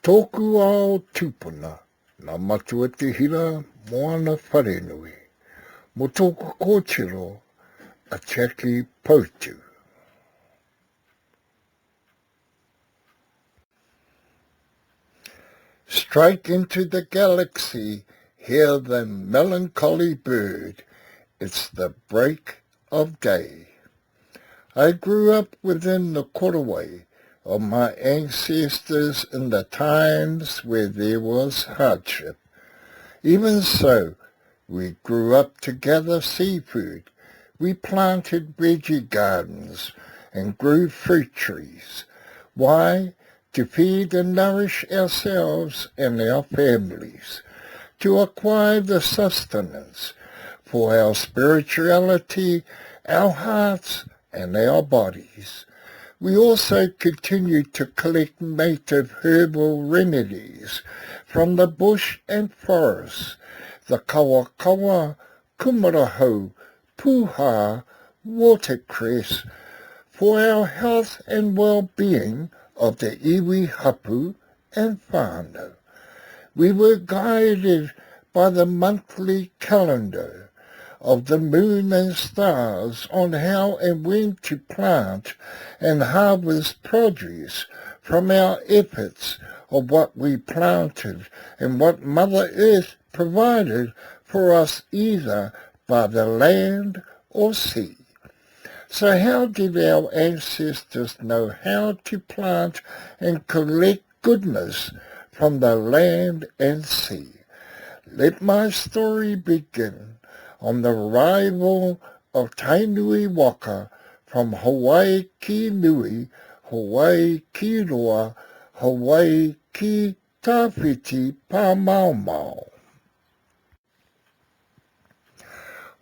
Toku Ao tuupuna, nā matua te hira moana wharenui. Mo tōku kōtiro, a Jackie Poutu. Straight into the galaxy, hear the melancholy bird. It's the break of day. I grew up within the korowai of my ancestors in the times where there was hardship. Even so, we grew up to gather seafood. We planted veggie gardens and grew fruit trees. Why? To feed and nourish ourselves and our families, to acquire the sustenance for our spirituality, our hearts and our bodies. We also continued to collect native herbal remedies from the bush and forest, the kawakawa, kumarahau, puha, watercress, for our health and well-being of the iwi hapu and whānau. We were guided by the monthly calendar of the moon and stars on how and when to plant and harvest produce from our efforts of what we planted and what Mother Earth provided for us either by the land or sea. So how did our ancestors know how to plant and collect goodness from the land and sea? Let my story begin on the arrival of Tainui Waka from Hawaii ki Nui, Hawaii ki Roa, Hawaii ki Tawhiti Pāmaumau.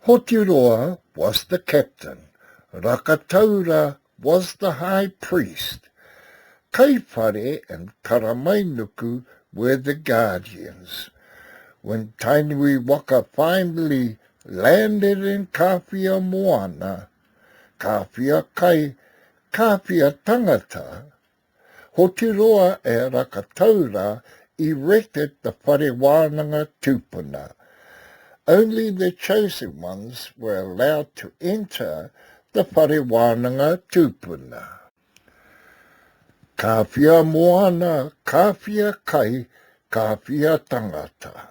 Hotiroa was the captain. Rakataura was the high priest. Kaipare and Karamainuku were the guardians. When Tainui Waka finally landed in Kawhia Moana, Kawhia Kai, Kawhia Tangata, Hotiroa e Rakataura erected the Whare Wānanga tuupuna. Only the chosen ones were allowed to enter the Whare Wānanga tuupuna. Kawhia Moana, Kawhia Kai, Kawhia Tangata.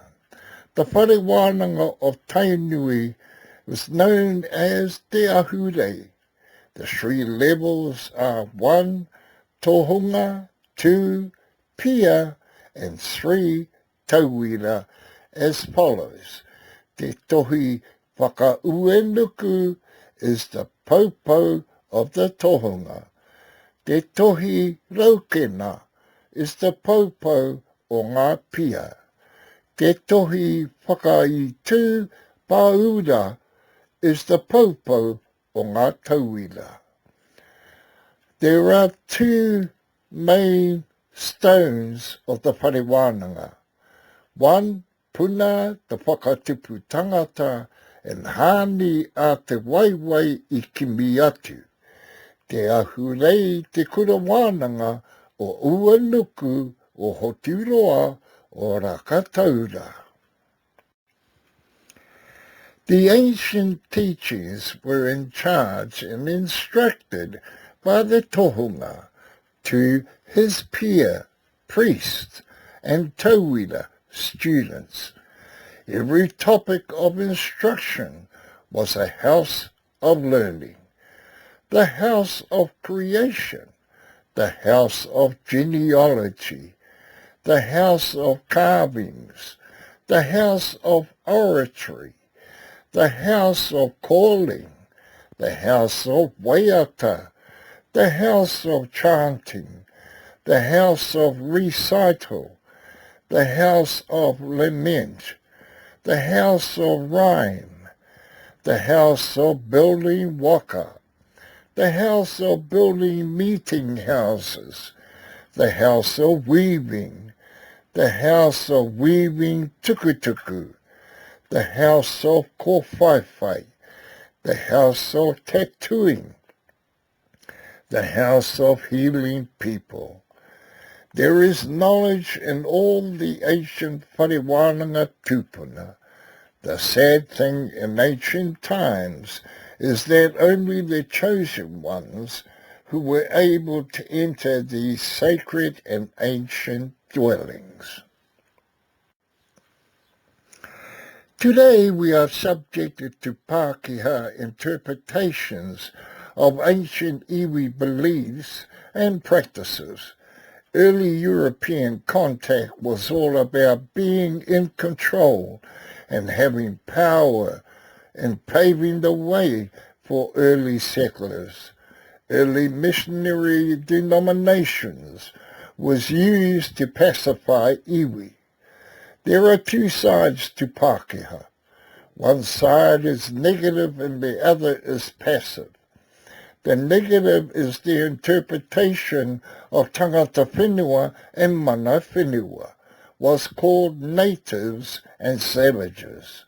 The Whare Wānanga of Tainui was known as Te Ahure. The 3 levels are 1, tohunga, 2, pia, and 3, tauira, as follows. Te tohi whakauenuku is the popo of the tohunga. Te tohi raukena is the popo o ngā pia. Te tohi whakaitu paura is the popo o ngā tauira. There are 2 main stones of the Whare Wānanga. 1, puna, the whakatupu tangata, and hāni a te waiwai I kimi atu. Te ahurei te kura wānanga o uanuku o Hotiroa o Rakataura. The ancient teachers were in charge and instructed by the tohunga to his peer, priests, and tauira, students. Every topic of instruction was a house of learning, the house of creation, the house of genealogy, the house of carvings, the house of oratory, the house of calling, the house of waiata, the house of chanting, the house of recital, the house of lament, the house of rhyme, the house of building waka, the house of building meeting houses, the house of weaving, the house of weaving tukutuku, the house of kōwhaiwhai, the house of tattooing, the house of healing people. There is knowledge in all the ancient wharewananga tuupuna. The sad thing in ancient times is that only the chosen ones who were able to enter these sacred and ancient dwellings. Today we are subjected to Pākehā interpretations of ancient iwi beliefs and practices. Early European contact was all about being in control and having power and paving the way for early settlers. Early missionary denominations was used to pacify iwi. There are two sides to Pākehā. One side is negative and the other is passive. The negative is the interpretation of tangata whenua and mana whenua, was called natives and savages.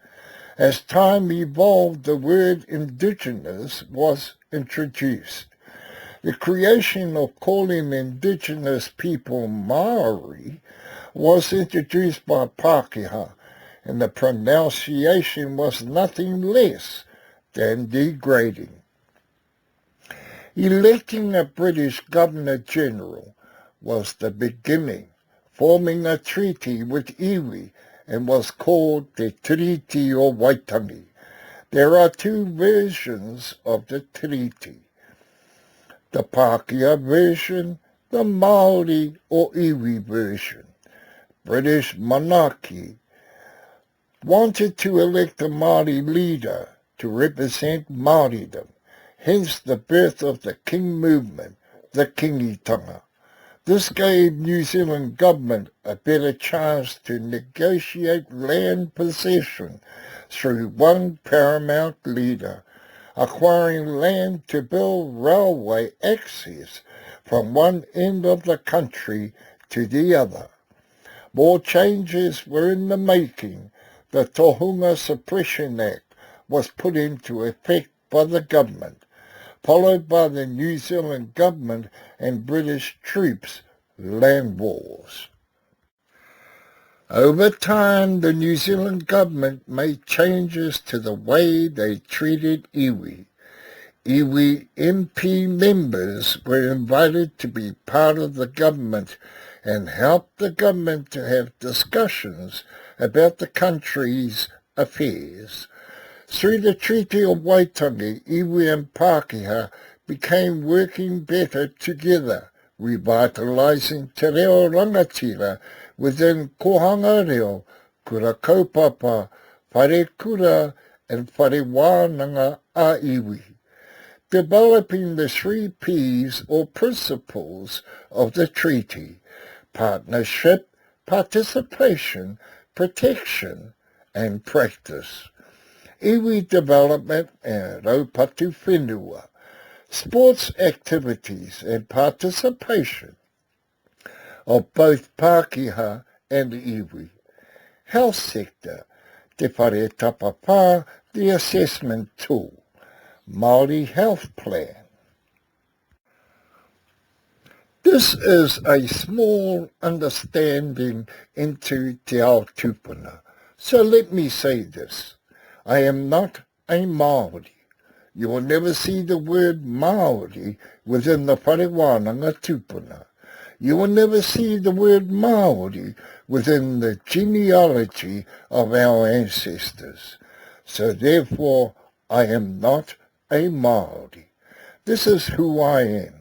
As time evolved, the word indigenous was introduced. The creation of calling indigenous people Maori was introduced by Pākehā, and the pronunciation was nothing less than degrading. Electing a British Governor-General was the beginning, forming a treaty with iwi, and was called the Treaty o Waitangi. There are two versions of the treaty. The Pākehā version, the Māori or iwi version. British monarchy wanted to elect a Māori leader to represent Māoridom, hence the birth of the King movement, the Kingitanga. This gave New Zealand government a better chance to negotiate land possession through one paramount leader, acquiring land to build railway access from one end of the country to the other. More changes were in the making. The Tohunga Suppression Act was put into effect by the government, followed by the New Zealand government and British troops' land wars. Over time, the New Zealand government made changes to the way they treated iwi. Iwi MP members were invited to be part of the government and help the government to have discussions about the country's affairs. Through the Treaty of Waitangi, iwi and Pākehā became working better together, revitalising te Reo Rangatira within kohanga reo, kura kaupapa, whare kura and whare wānanga a iwi, developing the 3 Ps or principles of the treaty: partnership, participation, protection, and practice. Iwi development and raupatu whenua, sports activities and participation of both Pākehā and iwi. Health sector, te whare tapapā, the assessment tool. Māori health plan. This is a small understanding into te ao tuupuna. So let me say this. I am not a Māori. You will never see the word Māori within the wharewānanga tupuna. You will never see the word Māori within the genealogy of our ancestors. So therefore, I am not a Māori. This is who I am.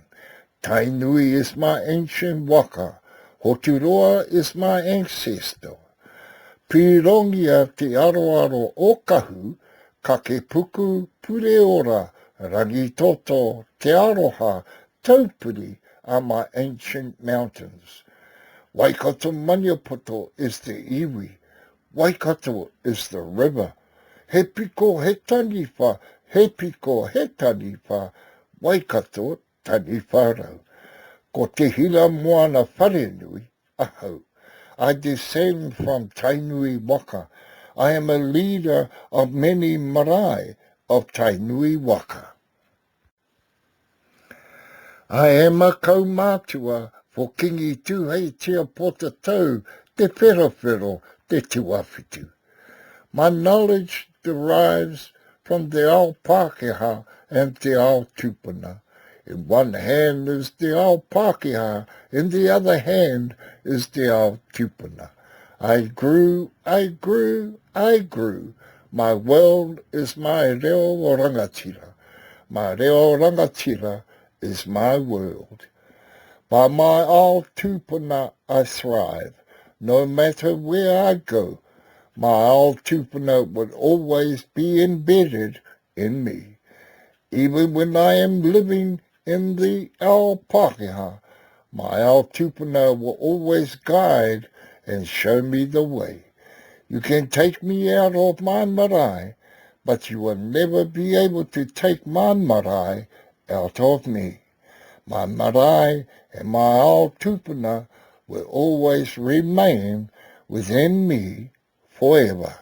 Tainui is my ancient waka. Hoturoa is my ancestor. Pirongia te aroaro o kahu, kakepuku pureora, rangitoto, te aroha, taupuri are my ancient mountains. Waikato Maniapoto is the iwi. Waikato is the river. He piko he taniwha, he piko he taniwha, Waikato taniwharau. Ko te hila moana wharenui, ahau. I descend from Tainui Waka. I am a leader of many marae of Tainui Waka. I am a kaumātua For kingi tu hei tia pota tau, te whirawhiro, te tuawhitu. My knowledge derives from the ao Pākehā and the ao tuupuna. In one hand is the ao Pākehā, in the other hand is the ao tuupuna. I grew, I grew, I grew. My world is my Reo Rangatira. My Reo Rangatira is my world. By my ao tuupuna I thrive. No matter where I go, my ao tuupuna would always be embedded in me. Even when I am living in the ao Pākehā, my ao tuupuna will always guide and show me the way. You can take me out of my marae, but you will never be able to take my marae out of me. My marae and my ao tuupuna will always remain within me forever.